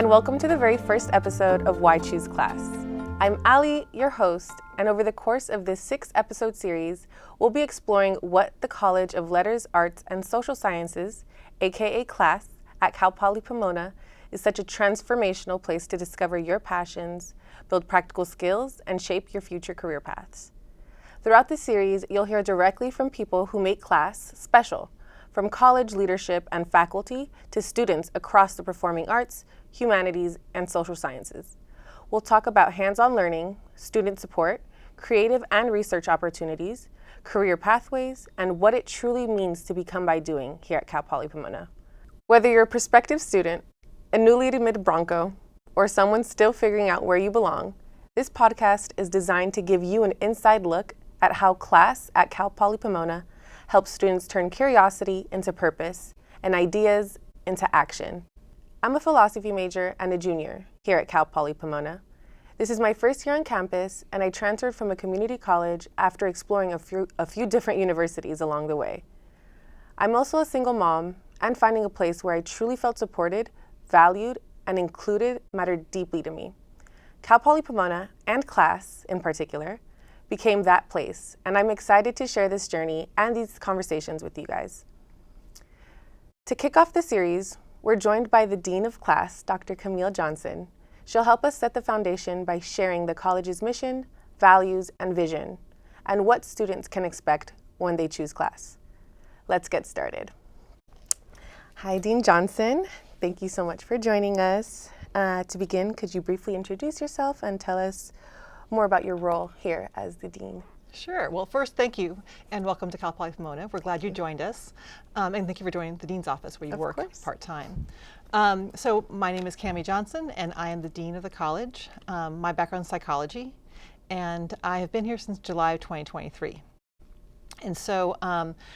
and welcome to the very first episode of Why Choose Class. I'm Ali, your host, and over the course of this 6-episode series, we'll be exploring what the College of Letters, Arts, and Social Sciences, aka Class, at Cal Poly Pomona, is such a transformational place to discover your passions, build practical skills, and shape your future career paths. Throughout the series, you'll hear directly from people who make Class special, from college leadership and faculty to students across the performing arts, humanities, and social sciences. We'll talk about hands-on learning, student support, creative and research opportunities, career pathways, and what it truly means to become by doing here at Cal Poly Pomona. Whether you're a prospective student, a newly admitted Bronco, or someone still figuring out where you belong, this podcast is designed to give you an inside look at how Class at Cal Poly Pomona helps students turn curiosity into purpose and ideas into action. I'm a philosophy major and a junior here at Cal Poly Pomona. This is my first year on campus, and I transferred from a community college after exploring a few different universities along the way. I'm also a single mom, and finding a place where I truly felt supported, valued, and included mattered deeply to me. Cal Poly Pomona, and Class in particular, became that place, and I'm excited to share this journey and these conversations with you guys. To kick off the series, we're joined by the Dean of Class, Dr. Camille Johnson. She'll help us set the foundation by sharing the college's mission, values, and vision, and what students can expect when they choose Class. Let's get started. Hi, Dean Johnson. Thank you so much for joining us. To begin, could you briefly introduce yourself and tell us more about your role here as the Dean? Sure. Well, first, thank you and welcome to Cal Poly Pomona. We're glad you joined us. And thank you for joining the Dean's office where you work part-time. So my name is Camille Johnson and I am the Dean of the college. My background is psychology and I have been here since July of 2023. And so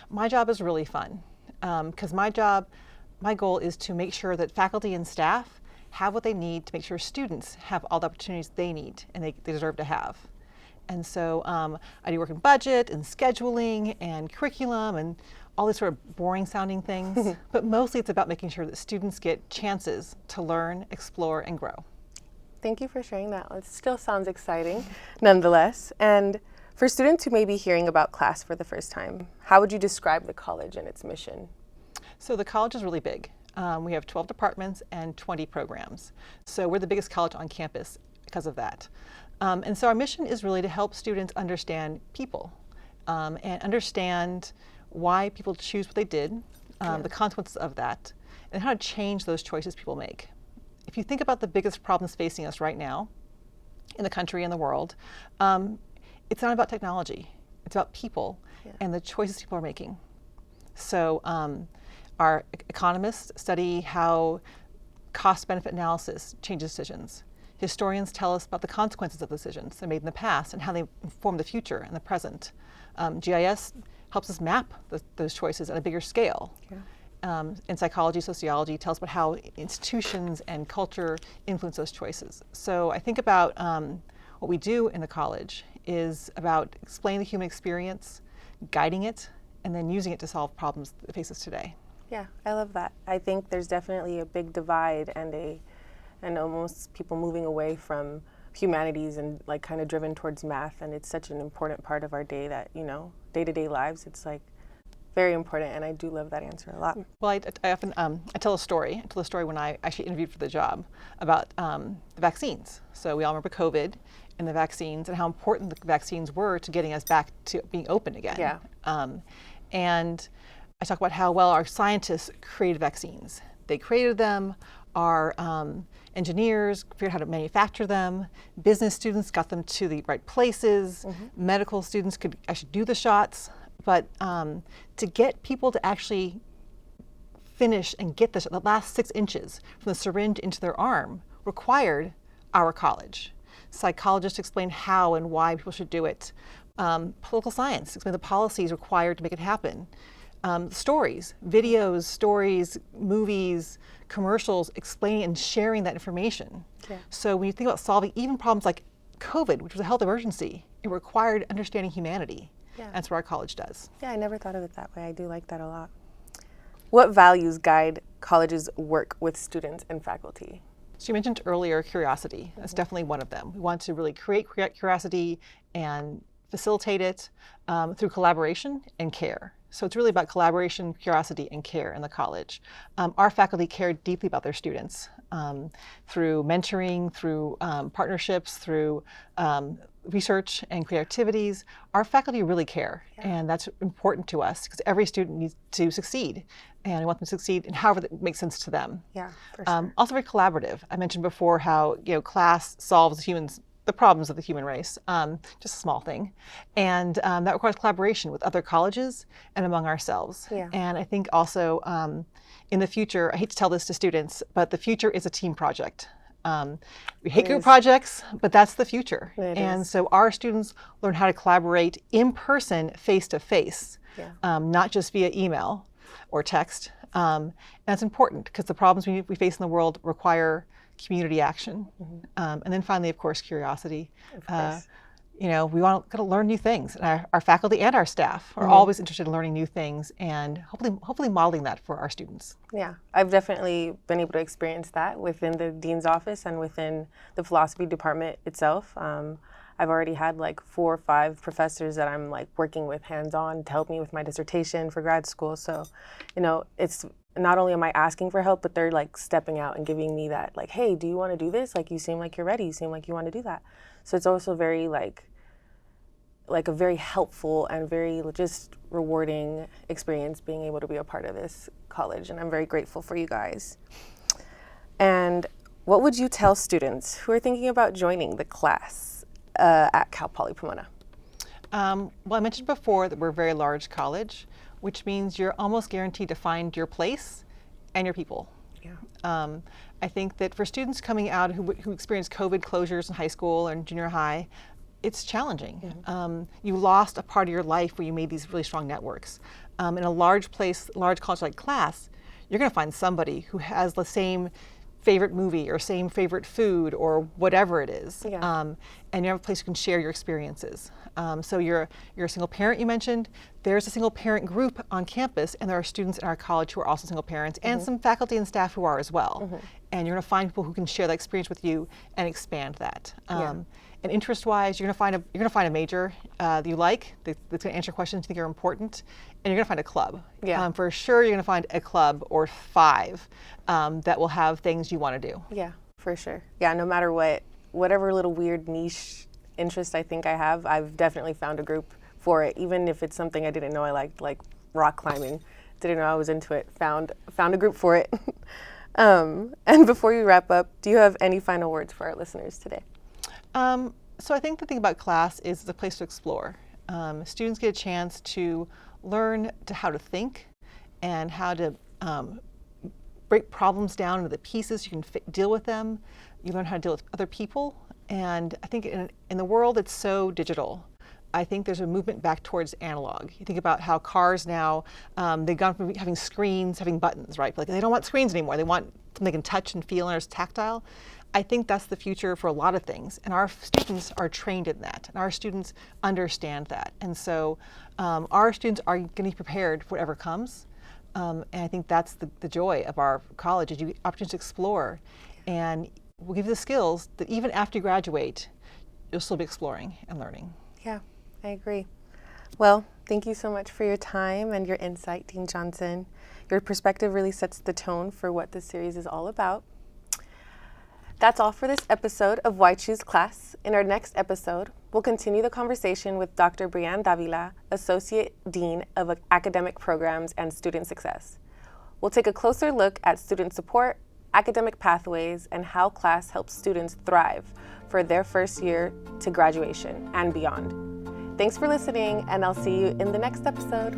my job is really fun because my goal is to make sure that faculty and staff have what they need to make sure students have all the opportunities they need and they deserve to have. And so I do work in budget and scheduling and curriculum and all these sort of boring sounding things, but mostly it's about making sure that students get chances to learn, explore, and grow. Thank you for sharing that. It still sounds exciting nonetheless. And for students who may be hearing about Class for the first time, how would you describe the college and its mission? So the college is really big. We have 12 departments and 20 programs. So we're the biggest college on campus because of that. And so our mission is really to help students understand people and understand why people choose what they did, the consequences of that, and how to change those choices people make. If you think about the biggest problems facing us right now in the country and the world, it's not about technology. It's about people and the choices people are making. So our economists study how cost-benefit analysis changes decisions. Historians tell us about the consequences of decisions they made in the past and how they inform the future and the present. GIS helps us map those choices at a bigger scale. And psychology, sociology tells about how institutions and culture influence those choices. So I think about what we do in the college is about explaining the human experience, guiding it, and then using it to solve problems that face us today. Yeah, I love that. I think there's definitely a big divide and almost people moving away from humanities and like kind of driven towards math, and it's such an important part of our day that, you know, day-to-day lives, it's like very important, and I do love that answer a lot. Well, I often I tell a story. I told a story when I actually interviewed for the job about the vaccines. So we all remember COVID and the vaccines and how important the vaccines were to getting us back to being open again. Yeah. And I talk about how well our scientists created vaccines. They created them. Our engineers figured out how to manufacture them. Business students got them to the right places. Medical students could actually do the shots. But to get people to actually finish and get the last 6 inches from the syringe into their arm required our college. Psychologists explain how and why people should do it. Political science explain the policies required to make it happen. Stories, videos, stories, movies, commercials explaining and sharing that information. So when you think about solving even problems like COVID, which was a health emergency, it required understanding humanity. That's what our college does. Yeah, I never thought of it that way. I do like that a lot. What values guide college's work with students and faculty? So you mentioned earlier curiosity. That's definitely one of them. We want to really create curiosity and facilitate it through collaboration and care. So it's really about collaboration, curiosity, and care in the college. Our faculty care deeply about their students through mentoring, through partnerships, through research and creativities. Our faculty really care, and that's important to us because every student needs to succeed, and we want them to succeed in however that makes sense to them. Yeah, for sure. Also very collaborative. I mentioned before how class solves the problems of the human race, just a small thing. And that requires collaboration with other colleges and among ourselves. Yeah. And I think also in the future, I hate to tell this to students, but the future is a team project. We hate group projects, but that's the future. And so our students learn how to collaborate in person, face to face, not just via email or text. And that's important because the problems we face in the world require community action. And then finally, of course, curiosity. Of course. We want to learn new things. And our faculty and our staff are always interested in learning new things and hopefully modeling that for our students. Yeah, I've definitely been able to experience that within the dean's office and within the philosophy department itself. I've already had like 4 or 5 professors that I'm like working with hands-on to help me with my dissertation for grad school. So, it's not only am I asking for help, but they're like stepping out and giving me that like, hey, do you want to do this? Like, you seem like you're ready. You seem like you want to do that. So it's also very like a very helpful and very just rewarding experience being able to be a part of this college. And I'm very grateful for you guys. And what would you tell students who are thinking about joining the class at Cal Poly Pomona? Well, I mentioned before that we're a very large college, which means you're almost guaranteed to find your place and your people. Yeah. I think that for students coming out who experienced COVID closures in high school and junior high, it's challenging. You lost a part of your life where you made these really strong networks. In a large college like class, you're going to find somebody who has the same favorite movie or same favorite food or whatever it is. Yeah. And you have a place you can share your experiences. So you're a single parent, you mentioned. There's a single parent group on campus, and there are students in our college who are also single parents, and some faculty and staff who are as well. And you're going to find people who can share that experience with you and expand that. And interest-wise, you're going to find a major that you like, that's going to answer questions you think are important, and you're going to find a club. Yeah. For sure, you're going to find a club or 5 that will have things you want to do. Yeah, for sure. Yeah, no matter whatever little weird niche interest I think I have, I've definitely found a group for it. Even if it's something I didn't know I liked, like rock climbing, didn't know I was into it, found a group for it. And before you wrap up, do you have any final words for our listeners today? So I think the thing about class is it's a place to explore. Students get a chance to learn how to think and how to break problems down into the pieces you can deal with them. You learn how to deal with other people. And I think in the world it's so digital, I think there's a movement back towards analog. You think about how cars now, they've gone from having screens, having buttons, right? Like they don't want screens anymore. They want something they can touch and feel and it's tactile. I think that's the future for a lot of things. And our students are trained in that. And our students understand that. And so our students are going to be prepared for whatever comes. And I think that's the joy of our college is you get opportunities to explore. And we'll give you the skills that even after you graduate, you'll still be exploring and learning. Yeah, I agree. Well, thank you so much for your time and your insight, Dean Johnson. Your perspective really sets the tone for what this series is all about. That's all for this episode of Why Choose Class. In our next episode, we'll continue the conversation with Dr. Brianne Davila, Associate Dean of Academic Programs and Student Success. We'll take a closer look at student support, academic pathways, and how class helps students thrive for their first year to graduation and beyond. Thanks for listening, and I'll see you in the next episode.